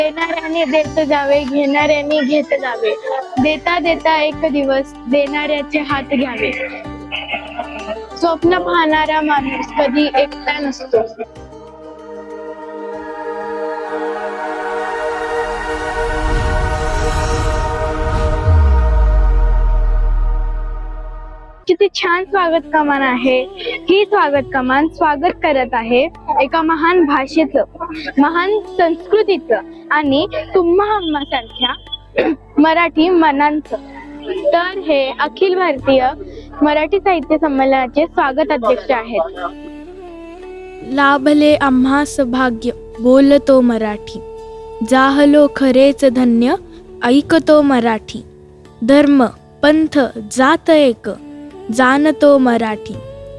देणाऱ्याने देत जावे, घेणाऱ्याने घेत जावे. देता देता एक दिवस देणाऱ्याचे हात घ्यावे. स्वप्न पाहणारा माणूस कधी एकटा नसतो. किती छान स्वागत कमान आहे. ही स्वागत कमान स्वागत करत आहे एका महान भाषेचं, महान संस्कृतीचं आणि तुम्हा आम्हासारख्या मराठी मनांचं. तर हे अखिल भारतीय मराठी साहित्य संमेलनाचे स्वागत अध्यक्ष आहेत. लाभले आम्हास भाग्य बोलतो मराठी, जाहलो खरेच धन्य ऐकतो मराठी. धर्म पंथ जात एक जाणतो मराठी,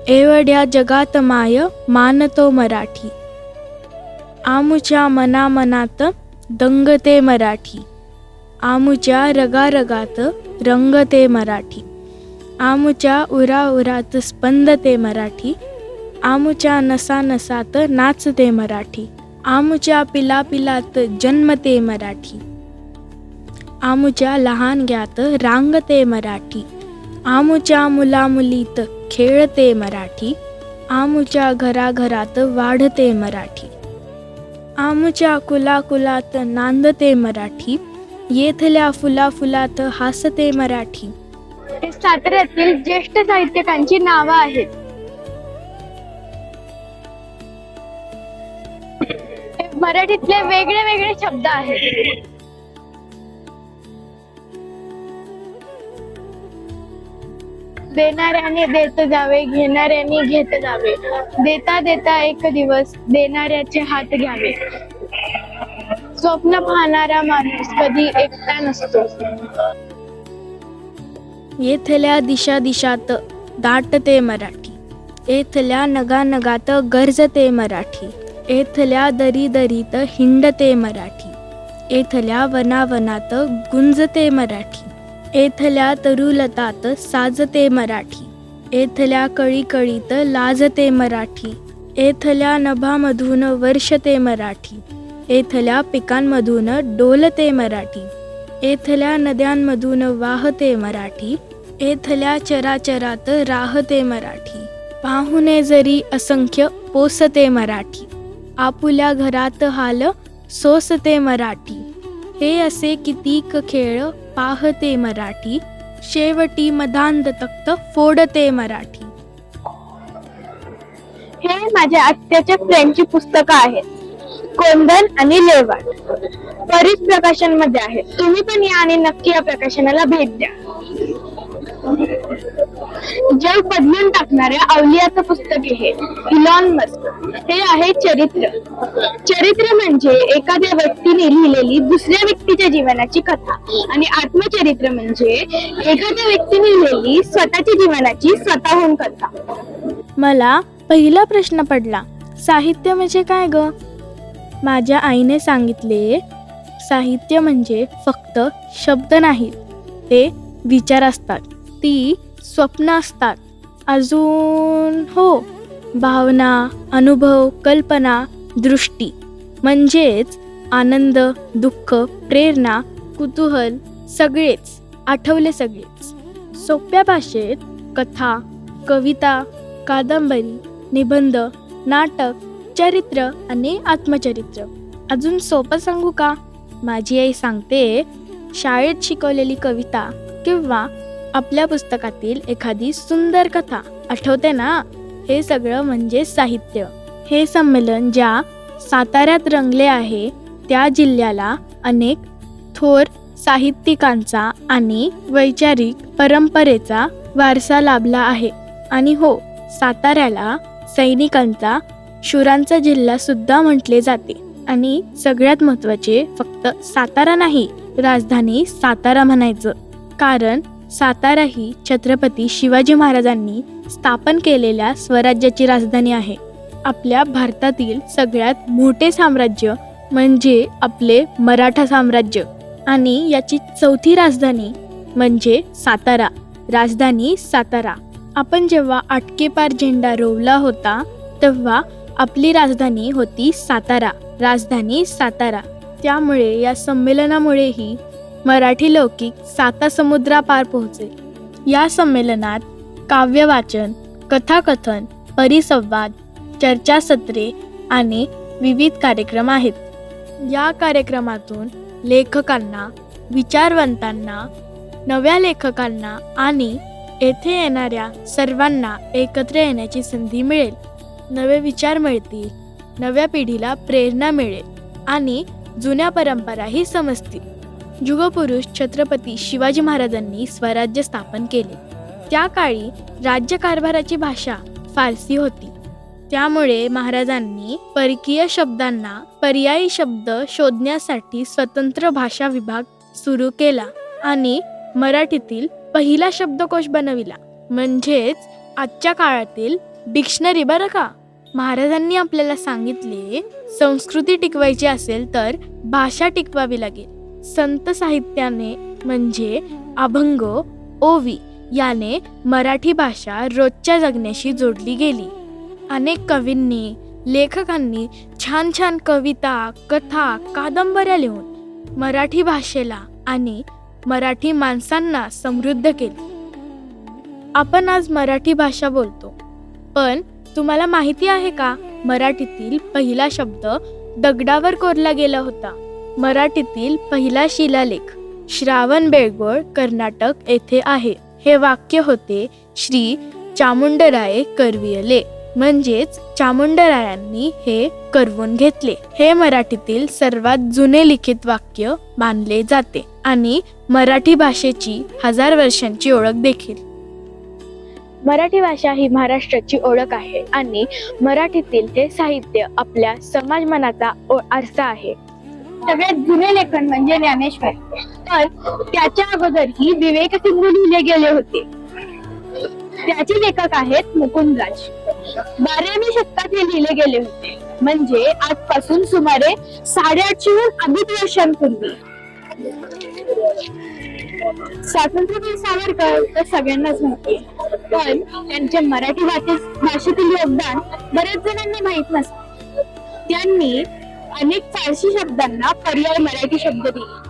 एवढ्या जगात माय मानतो मराठी. आमुच्या मनामनात दंगते मराठी, आमुच्या रगारगात रंगते मराठी. आमुच्या उराउरात स्पंदते मराठी, आमुच्या नसानसात नाचते मराठी. आमुच्या पिलापिलात जन्मते मराठी, आमुच्या लहानग्यात रांगते मराठी. आमुच्या मुलामुलीत खेळते मराठी, आमुच्या घराघरात वाढते मराठी. आमुच्या कुलाकुलात नांदते मराठी, येथल्या फुलाफुलात हासते मराठी. हे साताऱ्यातील ज्येष्ठ साहित्यिकांची नावं आहेत. मराठीतले वेगळे वेगळे शब्द आहेत. देणाऱ्याने देत जावे, घेणाऱ्याने घेत जावे. देता देता एक दिवस देणाऱ्याचे हात घ्यावे. स्वप्न पाहणारा माणूस कधी एकटा नसतो. येथल्या दिशा दिशात दाटते मराठी, येथल्या नगानगात गरजते मराठी. येथल्या दरी दरीत हिंडते मराठी, येथल्या वनावनात गुंजते मराठी. येथल्या तरुलतात साजते मराठी, येथल्या कळीकळीत लाजते मराठी. येथल्या नभामधून वर्षते मराठी, येथल्या पिकांमधून डोलते मराठी. येथल्या नद्यांमधून वाहते मराठी, येथल्या चराचरात राहते मराठी. पाहुणे जरी असंख्य पोसते मराठी, आपुल्या घरात हाल सोसते मराठी. हे असे कितीक खेळ पाहते मराठी, शेवटी मधांध तख्त फोडते मराठी. हे माझ्या आत्याच्या फ्रेंडची पुस्तकं आहेत. कोंदण आणि लेवाड परीस प्रकाशन मध्ये आहेत. तुम्ही पण या आणि नक्की या प्रकाशनाला भेट द्या. जग बदलून टाकणाऱ्या अवलियाचं पुस्तक आहे इलॉन मस्क. हे आहे चरित्र. चरित्र म्हणजे एखाद्या व्यक्तीने लिहिलेली दुसऱ्या व्यक्तीच्या जीवनाची कथा, आणि आत्मचरित्र म्हणजे एखाद्या व्यक्तीने लिहिलेली स्वतःच्या जीवनाची स्वतःहून कथा. मला पहिला प्रश्न पडला, साहित्य म्हणजे काय ग? माझ्या आईने सांगितले, साहित्य म्हणजे फक्त शब्द नाहीत, ते विचार असतात, ती स्वप्न असतात, अजून हो भावना, अनुभव, कल्पना, दृष्टी. म्हणजेच आनंद, दुःख, प्रेरणा, कुतूहल सगळेच, आठवले सगळेच. सोप्या भाषेत कथा, कविता, कादंबरी, निबंध, नाटक, चरित्र आणि आत्मचरित्र. अजून सोपं सांगू का? माझी आई सांगते, शाळेत शिकवलेली कविता किंवा आपल्या पुस्तकातील एखादी सुंदर कथा आठवते ना, हे सगळं म्हणजे साहित्य. हे संमेलन ज्या साताऱ्यात रंगले आहे, त्या जिल्ह्याला अनेक थोर साहित्यिकांचा आणि वैचारिक परंपरेचा वारसा लाभला आहे. आणि हो, साताऱ्याला सैनिकांचा, शूरांचा जिल्हा सुद्धा म्हटले जाते. आणि सगळ्यात महत्त्वाचे, फक्त सातारा नाही, राजधानी सातारा म्हणायचं. कारण सातारा ही छत्रपती शिवाजी महाराजांनी स्थापन केलेल्या स्वराज्याची राजधानी आहे. आपल्या भारतातील सगळ्यात मोठे साम्राज्य म्हणजे आपले मराठा साम्राज्य, आणि याची चौथी राजधानी म्हणजे सातारा, राजधानी सातारा. आपण जेव्हा आटकेपार झेंडा रोवला होता, तेव्हा आपली राजधानी होती सातारा, राजधानी सातारा. त्यामुळे या संमेलनामुळेही मराठी लौकिक सातासमुद्रापार पोहोचेल. या संमेलनात काव्यवाचन, कथाकथन, परिसंवाद, चर्चासत्रे आणि विविध कार्यक्रम आहेत. या कार्यक्रमातून लेखकांना, विचारवंतांना, नव्या लेखकांना आणि येथे येणाऱ्या सर्वांना एकत्र येण्याची संधी मिळेल. नवे विचार मिळतील, नव्या पिढीला प्रेरणा मिळेल आणि जुन्या परंपराही समजतील. युगपुरुष छत्रपती शिवाजी महाराजांनी स्वराज्य स्थापन केले. त्या काळी राज्यकारभाराची भाषा फारसी होती. त्यामुळे महाराजांनी परकीय शब्दांना पर्यायी शब्द शोधण्यासाठी स्वतंत्र भाषा विभाग सुरू केला आणि मराठीतील पहिला शब्दकोश बनविला, म्हणजेच आजच्या काळातील डिक्शनरी. बरं का, महाराजांनी आपल्याला सांगितले, संस्कृती टिकवायची असेल तर भाषा टिकवावी लागेल. संत साहित्याने म्हणजे अभंग, ओवी याने मराठी भाषा रोजच्या जगण्याशी जोडली गेली. अनेक कवींनी, लेखकांनी छान छान कविता, कथा, कादंबऱ्या लिहून मराठी भाषेला आणि मराठी माणसांना समृद्ध केले. आपण आज मराठी भाषा बोलतो, पण तुम्हाला माहिती आहे का, मराठीतील पहिला शब्द दगडावर कोरला गेला होता. मराठीतील पहिला शिलालेख श्रावणबेळगोळ, कर्नाटक येथे आहे. हे वाक्य होते, श्री चामुंडराये करविले, म्हणजेच चामुंडरायांनी हे करवून घेतले. हे मराठीतील सर्वात जुने लिखित वाक्य मानले जाते आणि मराठी भाषेची 1000 वर्षांची ओळख देखील. मराठी भाषा ही महाराष्ट्राची ओळख आहे आणि मराठीतील हे साहित्य आपल्या समाज मनाचा आरसा आहे. सगळ्यात जुने लेखन म्हणजे ज्ञानेश्वर, तर त्याच्या अगोदरही विवेक सिंधू लिहिले गेले होते. त्याचे लेखक आहेत मुकुंदराज. 12व्या शतकात हे लिहिले गेले होते, म्हणजे आजपासून सुमारे 850 अधिक वर्षांपूर्वी. स्वातंत्र्यवीर सावरकर तर सगळ्यांनाच माहिती आहे, पण त्यांचे मराठी भाषेतील योगदान बऱ्याच जणांना माहित नसते. त्यांनी अनेक फारसी शब्दांना पर्याय मराठी शब्द दिले.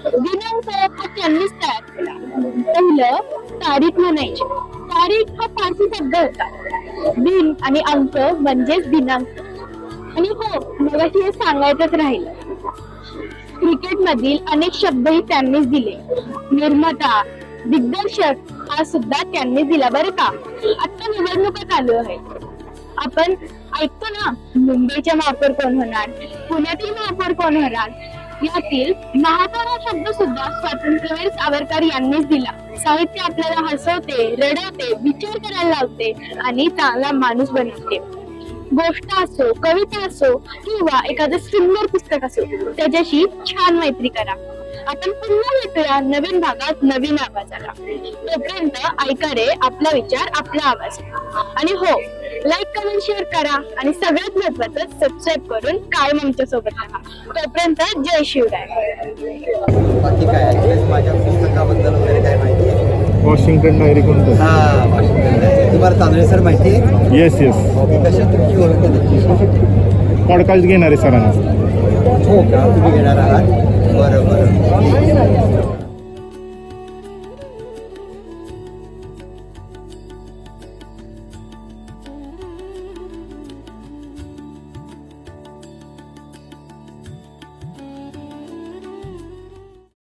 दिनांक हा त्यांनीच तयार केला. पहिलं तारीख म्हणायचे. तारीख हा फारसी शब्द होता. दिन आणि अंक म्हणजेच दिनांक. आणि हो, मगाशी हे सांगायचंच राहिलं, क्रिकेट मधील अनेक शब्दही त्यांनीच दिले. निर्माता, दिग्दर्शक हा सुद्धा त्यांनीच दिला. बरं का, आता निवडणुका चालू आहेत. आपण ऐकतो ना, मुंबईच्या महापौर कोण होणार, पुण्यातील महापौर कोण होणार. यातील महापौर हा शब्द सुद्धा स्वातंत्र्यवीर सावरकर यांनीच दिला. साहित्य आपल्याला हसवते, रडवते, विचार करायला लावते आणि चांगला माणूस बनवते. गोष्ट असो, कविता असो किंवा एखादं सुंदर पुस्तक असो, त्याच्याशी छान मैत्री करा. आपण पुन्हा भेटूया नवीन भागात नवीन आवाजाला. तोपर्यंत ऐका रे आपला विचार, आपला आवाज. आणि हो, लाईक, कमेंट, शेअर करा आणि सगळ्यात महत्वाचं सबस्क्राईब करून कायम आमच्या सोबत राहा. तोपर्यंत जय शिवराय. बाकी काय आहे, माझ्या पुस्तकाबद्दल वगैरे काय माहिती आहे? वॉशिंग्टन डायरी कोणतं? हा, वॉशिंग्टन डायरी. तुम्हाला तांदळे सर माहिती आहे? Yes yes. कशा तुमची ओळख आहे त्याची? पॉडकास्ट घेणारे सरांना. हो का, तुम्ही घेणार आहात?